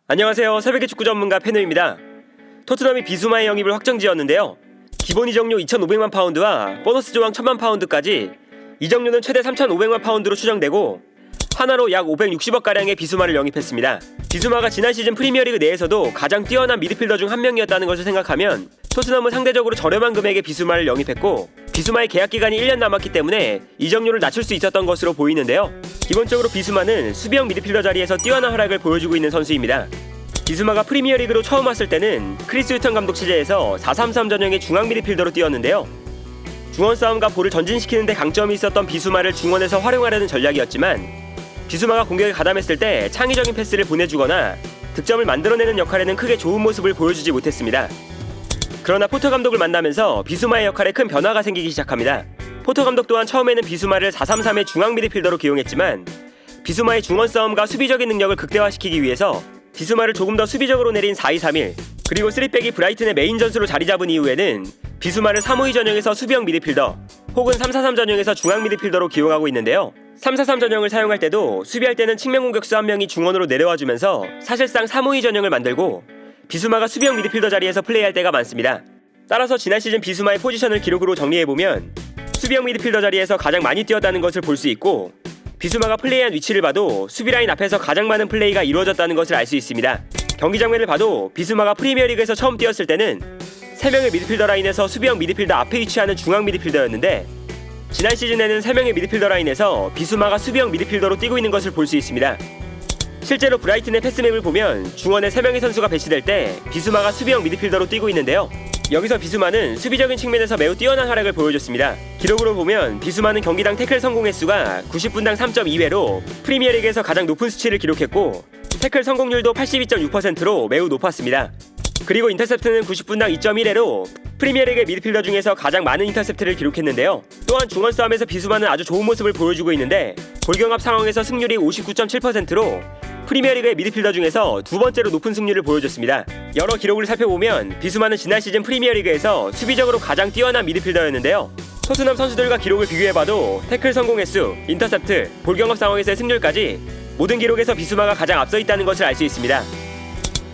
안녕하세요. 새벽의 축구 전문가 페노입니다. 토트넘이 비수마의 영입을 확정지었는데요. 기본 이적료 2,500만 파운드와 보너스 조항 1,000만 파운드까지 이적료는 최대 3,500만 파운드로 추정되고 하나로 약 560억가량의 비수마를 영입했습니다. 비수마가 지난 시즌 프리미어리그 내에서도 가장 뛰어난 미드필더 중 한 명이었다는 것을 생각하면 토트넘은 상대적으로 저렴한 금액의 비수마를 영입했고 비수마의 계약기간이 1년 남았기 때문에 이적료를 낮출 수 있었던 것으로 보이는데요. 기본적으로 비수마는 수비형 미드필더 자리에서 뛰어난 활약을 보여주고 있는 선수입니다. 비수마가 프리미어리그로 처음 왔을 때는 크리스 휴턴 감독 체제에서 4-3-3 전형의 중앙 미드필더로 뛰었는데요. 중원 싸움과 볼을 전진시키는 데 강점이 있었던 비수마를 중원에서 활용하려는 전략이었지만 비수마가 공격에 가담했을 때 창의적인 패스를 보내주거나 득점을 만들어내는 역할에는 크게 좋은 모습을 보여주지 못했습니다. 그러나 포터 감독을 만나면서 비수마의 역할에 큰 변화가 생기기 시작합니다. 포터 감독 또한 처음에는 비수마를 4-3-3의 중앙 미드필더로 기용했지만 비수마의 중원 싸움과 수비적인 능력을 극대화시키기 위해서 비수마를 조금 더 수비적으로 내린 4-2-3-1 그리고 3백이 브라이튼의 메인 전술로 자리 잡은 이후에는 비수마를 3-5-2 전형에서 수비형 미드필더 혹은 3-4-3 전형에서 중앙 미드필더로 기용하고 있는데요. 3-4-3 전형을 사용할 때도 수비할 때는 측면 공격수 한 명이 중원으로 내려와주면서 사실상 3-5-2 전형을 만들고 비수마가 수비형 미드필더 자리에서 플레이할 때가 많습니다. 따라서 지난 시즌 비수마의 포지션을 기록으로 정리해보면 수비형 미드필더 자리에서 가장 많이 뛰었다는 것을 볼 수 있고 비수마가 플레이한 위치를 봐도 수비라인 앞에서 가장 많은 플레이가 이루어졌다는 것을 알 수 있습니다. 경기 장면을 봐도 비수마가 프리미어리그에서 처음 뛰었을 때는 3명의 미드필더 라인에서 수비형 미드필더 앞에 위치하는 중앙 미드필더였는데 지난 시즌에는 3명의 미드필더 라인에서 비수마가 수비형 미드필더로 뛰고 있는 것을 볼 수 있습니다. 실제로 브라이튼의 패스맵을 보면 중원에 3명의 선수가 배치될 때 비수마가 수비형 미드필더로 뛰고 있는데요. 여기서 비수마는 수비적인 측면에서 매우 뛰어난 활약을 보여줬습니다. 기록으로 보면 비수마는 경기당 태클 성공 횟수가 90분당 3.2회로 프리미어리그에서 가장 높은 수치를 기록했고 태클 성공률도 82.6%로 매우 높았습니다. 그리고 인터셉트는 90분당 2.1회로 프리미어리그 미드필더 중에서 가장 많은 인터셉트를 기록했는데요. 또한 중원 싸움에서 비수마는 아주 좋은 모습을 보여주고 있는데 볼경합 상황에서 승률이 59.7%로 프리미어리그의 미드필더 중에서 두 번째로 높은 승률을 보여줬습니다. 여러 기록을 살펴보면 비수마는 지난 시즌 프리미어리그에서 수비적으로 가장 뛰어난 미드필더였는데요. 토트넘 선수들과 기록을 비교해봐도 태클 성공 횟수, 인터셉트, 볼경합 상황에서의 승률까지 모든 기록에서 비수마가 가장 앞서 있다는 것을 알 수 있습니다.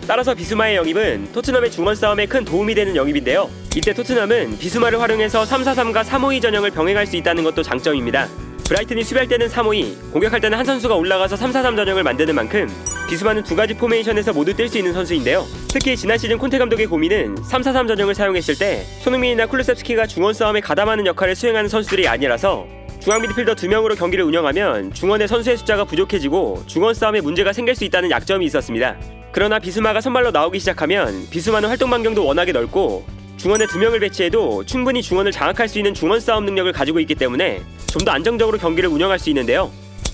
따라서 비수마의 영입은 토트넘의 중원 싸움에 큰 도움이 되는 영입인데요. 이때 토트넘은 비수마를 활용해서 3-4-3과 3-5-2 전형을 병행할 수 있다는 것도 장점입니다. 브라이튼이 수비할 때는 3-5-2, 공격할 때는 한 선수가 올라가서 3-4-3 전형을 만드는 만큼 비수마는 두 가지 포메이션에서 모두 뛸 수 있는 선수인데요. 특히 지난 시즌 콘테 감독의 고민은 3-4-3 전형을 사용했을 때 손흥민이나 쿨루셉스키가 중원 싸움에 가담하는 역할을 수행하는 선수들이 아니라서 중앙 미드필더 2명으로 경기를 운영하면 중원의 선수의 숫자가 부족해지고 중원 싸움에 문제가 생길 수 있다는 약점이 있었습니다. 그러나 비수마가 선발로 나오기 시작하면 비수마는 활동 반경도 워낙에 넓고 중원에 2명을 배치해도 충분히 중원을 장악할 수 있는 중원 싸움 능력을 가지고 있기 때문에 좀 더 안정적으로 경기를 운영할 수 있는데요.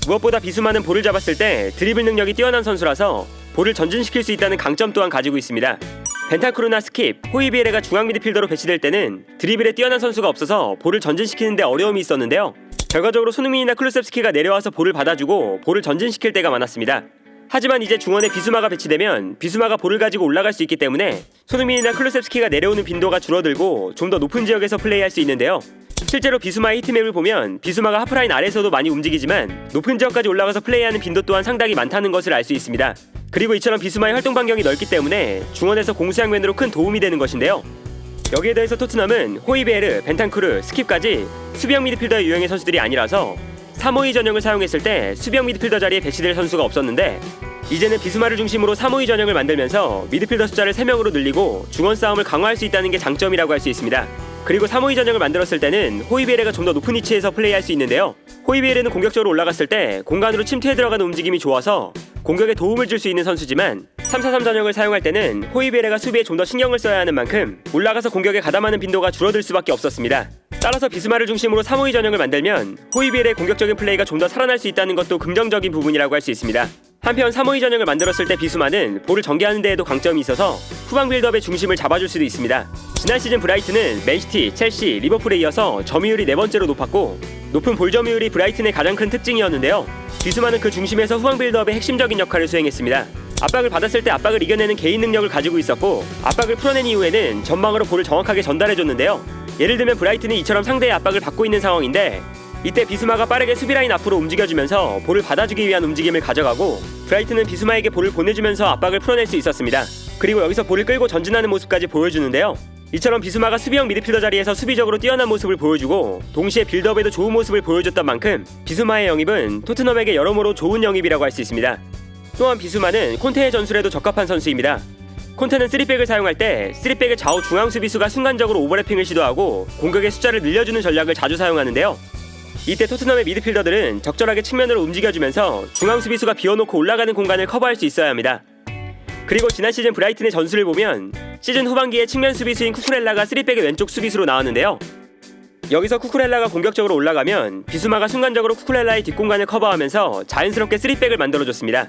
무엇보다 비수마는 볼을 잡았을 때 드리블 능력이 뛰어난 선수라서 볼을 전진시킬 수 있다는 강점 또한 가지고 있습니다. 벤탄쿠르나 스킵, 호이비에레가 중앙 미드필더로 배치될 때는 드리블에 뛰어난 선수가 없어서 볼을 전진시키는 데 어려움이 있었는데요. 결과적으로 손흥민이나 클루셉스키가 내려와서 볼을 받아주고 볼을 전진시킬 때가 많았습니다. 하지만 이제 중원에 비수마가 배치되면 비수마가 볼을 가지고 올라갈 수 있기 때문에 손흥민이나 클루셉스키가 내려오는 빈도가 줄어들고 좀 더 높은 지역에서 플레이할 수 있는데요. 실제로 비수마의 히트맵을 보면 비수마가 하프라인 아래에서도 많이 움직이지만 높은 지역까지 올라가서 플레이하는 빈도 또한 상당히 많다는 것을 알 수 있습니다. 그리고 이처럼 비수마의 활동 반경이 넓기 때문에 중원에서 공수양면으로 큰 도움이 되는 것인데요. 여기에 더해서 토트넘은 호이베르, 벤탄쿠르, 스킵까지 수비형 미드필더의 유형의 선수들이 아니라서 3-5-2 전형을 사용했을 때 수비형 미드필더 자리에 배치될 선수가 없었는데 이제는 비수마를 중심으로 3-5-2 전형을 만들면서 미드필더 숫자를 3명으로 늘리고 중원 싸움을 강화할 수 있다는 게 장점이라고 할 수 있습니다. 그리고 3-5-2 전형을 만들었을 때는 호이비에레가 좀 더 높은 위치에서 플레이할 수 있는데요. 호이비에레는 공격적으로 올라갔을 때 공간으로 침투해 들어가는 움직임이 좋아서 공격에 도움을 줄 수 있는 선수지만 3-4-3 전형을 사용할 때는 호이비에레가 수비에 좀 더 신경을 써야 하는 만큼 올라가서 공격에 가담하는 빈도가 줄어들 수밖에 없었습니다. 따라서 비수마를 중심으로 3-5-2 전형을 만들면 호이비에레의 공격적인 플레이가 좀 더 살아날 수 있다는 것도 긍정적인 부분이라고 할 수 있습니다. 한편 3-5-2 전형을 만들었을 때 비수마는 볼을 전개하는 데에도 강점이 있어서 후방 빌드업의 중심을 잡아줄 수도 있습니다. 지난 시즌 브라이튼은 맨시티, 첼시, 리버풀에 이어서 점유율이 4번째로 높았고 높은 볼 점유율이 브라이튼의 가장 큰 특징이었는데요. 비수마는 그 중심에서 후방 빌드업의 핵심적인 역할을 수행했습니다. 압박을 받았을 때 압박을 이겨내는 개인 능력을 가지고 있었고 압박을 풀어낸 이후에는 전방으로 볼을 정확하게 전달해줬는데요. 예를 들면 브라이튼이 이처럼 상대의 압박을 받고 있는 상황인데 이때 비수마가 빠르게 수비라인 앞으로 움직여주면서 볼을 받아주기 위한 움직임을 가져가고 브라이튼은 비수마에게 볼을 보내주면서 압박을 풀어낼 수 있었습니다. 그리고 여기서 볼을 끌고 전진하는 모습까지 보여주는데요. 이처럼 비수마가 수비형 미드필더 자리에서 수비적으로 뛰어난 모습을 보여주고 동시에 빌드업에도 좋은 모습을 보여줬던 만큼 비수마의 영입은 토트넘에게 여러모로 좋은 영입이라고 할 수 있습니다. 또한 비수마는 콘테의 전술에도 적합한 선수입니다. 콘테는 3백을 사용할 때 3백의 좌우 중앙 수비수가 순간적으로 오버래핑을 시도하고 공격의 숫자를 늘려주는 전략을 자주 사용하는데요. 이때 토트넘의 미드필더들은 적절하게 측면으로 움직여주면서 중앙 수비수가 비워놓고 올라가는 공간을 커버할 수 있어야 합니다. 그리고 지난 시즌 브라이튼의 전술을 보면 시즌 후반기에 측면 수비수인 쿠쿠렐라가 3백의 왼쪽 수비수로 나왔는데요. 여기서 쿠쿠렐라가 공격적으로 올라가면 비수마가 순간적으로 쿠쿠렐라의 뒷공간을 커버하면서 자연스럽게 3백을 만들어줬습니다.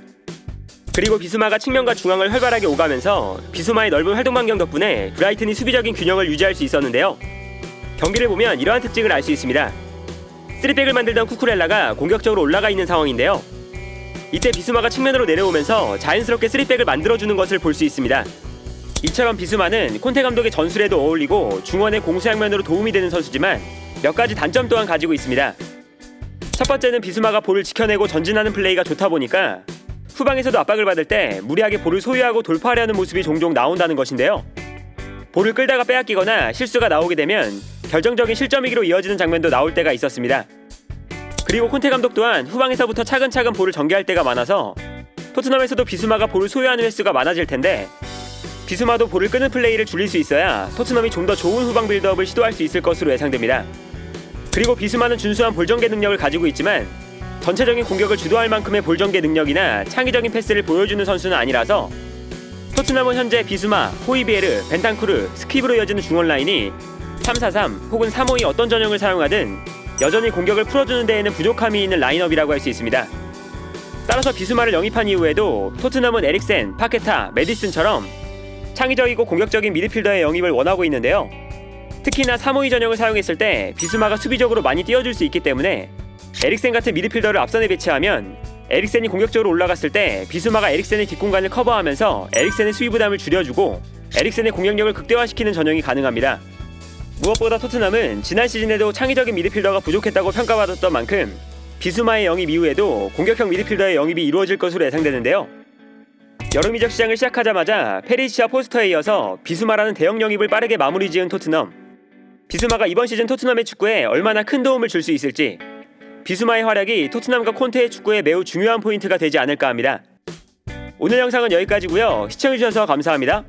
그리고 비수마가 측면과 중앙을 활발하게 오가면서 비수마의 넓은 활동 반경 덕분에 브라이튼이 수비적인 균형을 유지할 수 있었는데요. 경기를 보면 이러한 특징을 알 수 있습니다. 3백을 만들던 쿠쿠렐라가 공격적으로 올라가 있는 상황인데요. 이때 비수마가 측면으로 내려오면서 자연스럽게 3백을 만들어주는 것을 볼 수 있습니다. 이처럼 비수마는 콘테 감독의 전술에도 어울리고 중원의 공수양면으로 도움이 되는 선수지만 몇 가지 단점 또한 가지고 있습니다. 첫 번째는 비수마가 볼을 지켜내고 전진하는 플레이가 좋다 보니까 후방에서도 압박을 받을 때 무리하게 볼을 소유하고 돌파하려는 모습이 종종 나온다는 것인데요. 볼을 끌다가 빼앗기거나 실수가 나오게 되면 결정적인 실점위기로 이어지는 장면도 나올 때가 있었습니다. 그리고 콘테 감독 또한 후방에서부터 차근차근 볼을 전개할 때가 많아서 토트넘에서도 비수마가 볼을 소유하는 횟수가 많아질 텐데 비수마도 볼을 끄는 플레이를 줄일 수 있어야 토트넘이 좀 더 좋은 후방 빌드업을 시도할 수 있을 것으로 예상됩니다. 그리고 비수마는 준수한 볼 전개 능력을 가지고 있지만 전체적인 공격을 주도할 만큼의 볼 전개 능력이나 창의적인 패스를 보여주는 선수는 아니라서 토트넘은 현재 비수마, 호이비에르, 벤탄쿠르, 스킵으로 이어지는 중원 라인이 3-4-3 혹은 3-5-2 어떤 전형을 사용하든 여전히 공격을 풀어주는 데에는 부족함이 있는 라인업이라고 할 수 있습니다. 따라서 비수마를 영입한 이후에도 토트넘은 에릭센, 파케타, 메디슨처럼 창의적이고 공격적인 미드필더의 영입을 원하고 있는데요. 특히나 3-5-2 전형을 사용했을 때 비수마가 수비적으로 많이 뛰어줄 수 있기 때문에 에릭센 같은 미드필더를 앞선에 배치하면 에릭센이 공격적으로 올라갔을 때 비수마가 에릭센의 뒷공간을 커버하면서 에릭센의 수비 부담을 줄여주고 에릭센의 공격력을 극대화시키는 전형이 가능합니다. 무엇보다 토트넘은 지난 시즌에도 창의적인 미드필더가 부족했다고 평가받았던 만큼 비수마의 영입 이후에도 공격형 미드필더의 영입이 이루어질 것으로 예상되는데요. 여름 이적 시장을 시작하자마자 페리시와 포스터에 이어서 비수마라는 대형 영입을 빠르게 마무리 지은 토트넘. 비수마가 이번 시즌 토트넘의 축구에 얼마나 큰 도움을 줄 수 있을지, 비수마의 활약이 토트넘과 콘테의 축구에 매우 중요한 포인트가 되지 않을까 합니다. 오늘 영상은 여기까지고요. 시청해주셔서 감사합니다.